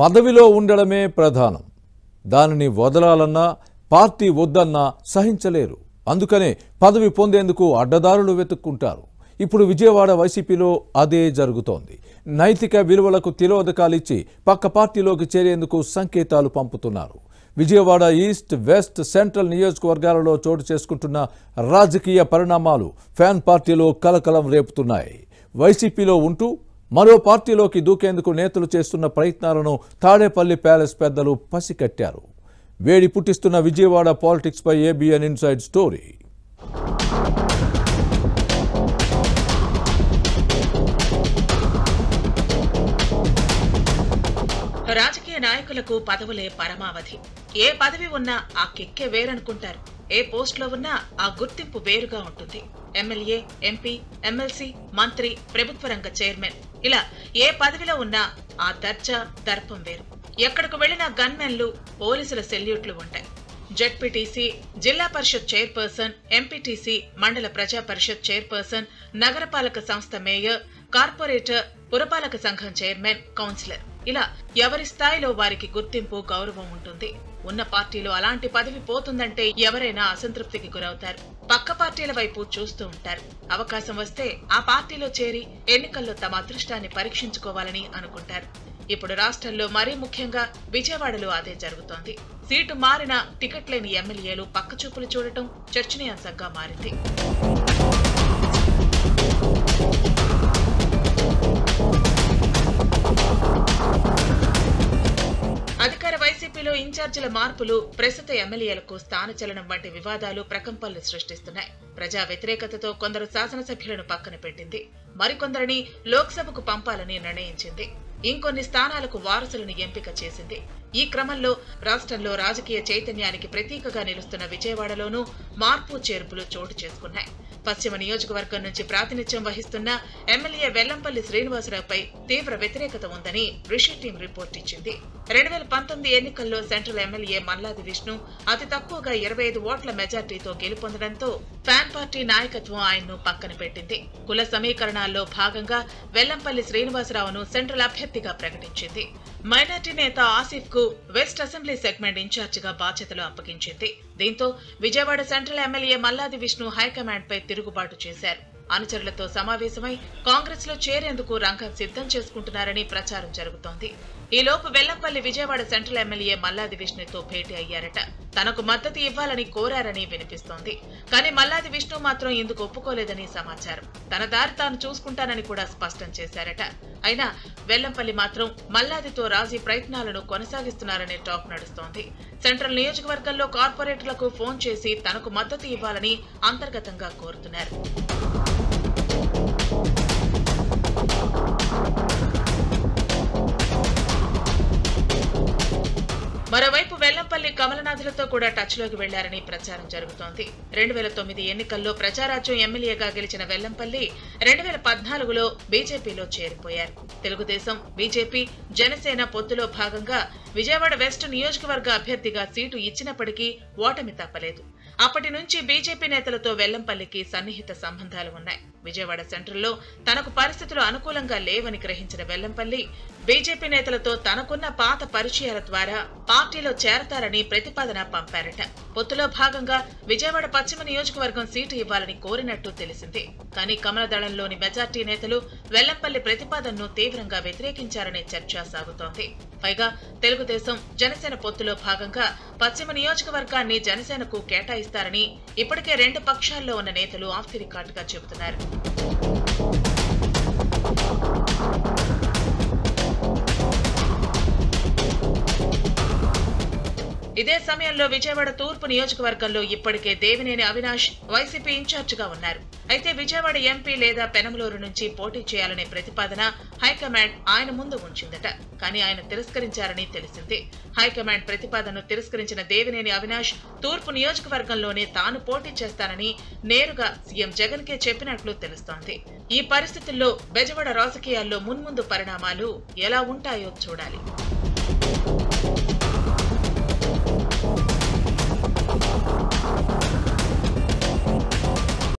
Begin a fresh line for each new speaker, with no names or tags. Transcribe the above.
పదవిలో ఉండడమే ప్రధానం. దానిని వదలాలన్నా పార్టీ వద్దన్నా సహించలేరు. అందుకనే పదవి పొందేందుకు అడ్డదారులు వెతుక్కుంటారు. ఇప్పుడు విజయవాడ వైసీపీలో అదే జరుగుతోంది. నైతిక విలువలకు తిలోదకాలిచ్చి పక్క పార్టీలోకి చేరేందుకు సంకేతాలు పంపుతున్నారు. విజయవాడ ఈస్ట్, వెస్ట్, సెంట్రల్ నియోజకవర్గాలలో చోటు చేసుకుంటున్న రాజకీయ పరిణామాలు ఫ్యాన్ పార్టీలో కలకలం రేపుతున్నాయి. వైసీపీలో ఉంటూ మరో పార్టీలోకి దూకేందుకు నేతలు చేస్తున్న ప్రయత్నాలను తాడేపల్లి ప్యాలెస్ పెద్దలు పసికట్టారు. వేడి పుట్టిస్తున్న విజయవాడ పాలిటిక్స్ పై ఏబిఎన్ ఇన్సైడ్ స్టోరీ.
రాజకీయ నాయకులకు పదవులే పరమావధి. ఏ పదవి ఉన్నా ఆ కిక్కే వేరనుకుంటారు. ఏ పోస్టులో ఉన్నా ఆ గుర్తింపు వేరుగా ఉంటుంది. ఎమ్మెల్యే, ఎంపీ, ఎమ్మెల్సీ, మంత్రి, ప్రభుత్వ రంగ చైర్మన్, ఇలా ఏ పదవిలో ఉన్నా ఆ దర్జా, దర్పం వేరు. ఎక్కడికి వెళ్లిన గన్మెన్లు, పోలీసుల సెల్యూట్లు ఉంటాయి. జెడ్పీటీసీ, జిల్లా పరిషత్ చైర్పర్సన్, ఎంపీటీసీ, మండల ప్రజా పరిషత్ చైర్పర్సన్, నగరపాలక సంస్థ మేయర్, కార్పొరేటర్, పురపాలక సంఘం చైర్మన్, కౌన్సిలర్, ఇలా ఎవరి స్థాయిలో వారికి గుర్తింపు, గౌరవం ఉంటుంది. ఉన్న పార్టీలో అలాంటి పదవి పోతుందంటే ఎవరైనా అసంతృప్తికి గురవుతారు. పక్క పార్టీల వైపు చూస్తూ ఉంటారు. అవకాశం వస్తే ఆ పార్టీలో చేరి ఎన్నికల్లో తమ అదృష్టాన్ని పరీక్షించుకోవాలని అనుకుంటారు. ఇప్పుడు రాష్ట్రంలో మరీ ముఖ్యంగా విజయవాడలో అదే జరుగుతోంది. సీటు మారిన టికెట్ లేని ఎమ్మెల్యేలు పక్కచూపులు చూడటం చర్చనీయాంశంగా మారింది. అధికార వైసీపీలో ఇన్ఛార్జీల మార్పులు, ప్రస్తుత ఎమ్మెల్యేలకు స్థానచలనం వంటి వివాదాలు ప్రకంపనలు సృష్టిస్తున్నాయి. ప్రజా వ్యతిరేకతతో కొందరు శాసనసభ్యులను పక్కన పెట్టింది. మరికొందరిని లోక్సభకు పంపాలని నిర్ణయించింది. ఇంకొన్ని స్థానాలకు వారసులను ఎంపిక చేసింది. ఈ క్రమంలో రాష్ట్రంలో రాజకీయ చైతన్యానికి ప్రతీకగా నిలుస్తున్న విజయవాడలోనూ మార్పు చేర్పులు చోటు చేసుకున్నాయి. పశ్చిమ నియోజకవర్గం నుంచి ప్రాతినిధ్యం వహిస్తున్న ఎమ్మెల్యే వెల్లంపల్లి శ్రీనివాసరావుపై తీవ్ర వ్యతిరేకత ఉందని రిషి టీం రిపోర్ట్ ఇచ్చింది. 2019 ఎన్నికల్లో సెంట్రల్ ఎమ్మెల్యే మల్లాది విష్ణు అతి తక్కువగా 25 ఓట్ల మెజార్టీతో గెలుపొందడంతో ఫ్యాన్ పార్టీ నాయకత్వం ఆయన్ను పక్కన పెట్టింది. కుల సమీకరణాల్లో భాగంగా వెల్లంపల్లి శ్రీనివాసరావును సెంట్రల్ అభ్యర్థిగా ప్రకటించింది. మైనార్టీ నేత ఆసిఫ్ కు వెస్ట్ అసెంబ్లీ సెగ్మెంట్ ఇన్ఛార్జిగా బాధ్యతలు అప్పగించింది. దీంతో Vijayawada central MLA Malladi Vishnu high command పై తిరుగుబాటు చేశారు. అనుచరులతో సమావేశమై కాంగ్రెస్ లో చేరేందుకు రంగం సిద్ధం చేసుకుంటున్నారని ప్రచారం జరుగుతోంది. ఈలోపు వెల్లంపల్లి విజయవాడ సెంట్రల్ ఎమ్మెల్యే మల్లాది విష్ణుతో భేటీ అయ్యారట. తనకు మద్దతు ఇవ్వాలని కోరారని వినిపిస్తోంది. కానీ మల్లాది విష్ణు మాత్రం ఇందుకు ఒప్పుకోలేదని సమాచారం. తన దారి తాను చూసుకుంటానని కూడా స్పష్టం చేశారట. అయినా వెల్లంపల్లి మాత్రం మల్లాదితో రాజీ ప్రయత్నాలను కొనసాగిస్తున్నారనే టాక్ నడుస్తోంది. సెంట్రల్ నియోజకవర్గంలో కార్పొరేటర్లకు ఫోన్ చేసి తనకు మద్దతు ఇవ్వాలని అంతర్గతంగా కోరుతున్నారు. మరోవైపు వెల్లంపల్లి కమలనాథులతో కూడా టచ్ లోకి వెళ్లారని ప్రచారం జరుగుతోంది. 2009 ఎన్నికల్లో ప్రజారాజ్యం ఎమ్మెల్యేగా గెలిచిన వెల్లంపల్లి 2014లో బీజేపీలో చేరిపోయారు. తెలుగుదేశం, బీజేపీ, జనసేన పొత్తులో భాగంగా విజయవాడ వెస్ట్ నియోజకవర్గ అభ్యర్థిగా సీటు ఇచ్చినప్పటికీ ఓటమి తప్పలేదు. అప్పటి నుంచి బీజేపీ నేతలతో వెల్లంపల్లికి సన్నిహిత సంబంధాలు ఉన్నాయి. విజయవాడ సెంట్రల్లో తనకు పరిస్థితులు అనుకూలంగా లేవని గ్రహించిన వెల్లంపల్లి బీజేపీ నేతలతో తనకున్న పాత పరిచయాల ద్వారా పార్టీలో చేరతారని ప్రతిపాదన పంపారట. పొత్తులో భాగంగా విజయవాడ పశ్చిమ నియోజకవర్గం సీటు ఇవ్వాలని కోరినట్టు తెలిసింది. కానీ కమలదళంలోని మెజార్టీ నేతలు వెల్లంపల్లి ప్రతిపాదనను తీవ్రంగా వ్యతిరేకించారనే చర్చ సాగుతోంది. పైగా తెలుగుదేశం, జనసేన పొత్తులో భాగంగా పశ్చిమ నియోజకవర్గాన్ని జనసేనకు కేటాయిస్తారని ఇప్పటికే 2 పక్షాల్లో ఉన్న నేతలు ఆఫ్ ది రికార్డ్ గా చెబుతున్నారు. ఇదే సమయంలో విజయవాడ తూర్పు నియోజకవర్గంలో ఇప్పటికే దేవినేని అవినాష్ వైసీపీ ఇన్ఛార్జిగా ఉన్నారు. అయితే విజయవాడ ఎంపీ లేదా పెనమలూరు నుంచి పోటీ చేయాలనే ప్రతిపాదన హైకమాండ్ ఆయన ముందు ఉంచిందట. కానీ ఆయన తిరస్కరించారని తెలిసింది. హైకమాండ్ ప్రతిపాదనను తిరస్కరించిన దేవినేని అవినాష్ తూర్పు నియోజకవర్గంలోనే తాను పోటీ చేస్తానని నేరుగా సీఎం జగన్ కే చెప్పినట్లు తెలుస్తోంది. ఈ పరిస్థితుల్లో బెజవాడ రాజకీయాల్లో మున్ముందు పరిణామాలు ఎలా ఉంటాయో చూడాలి.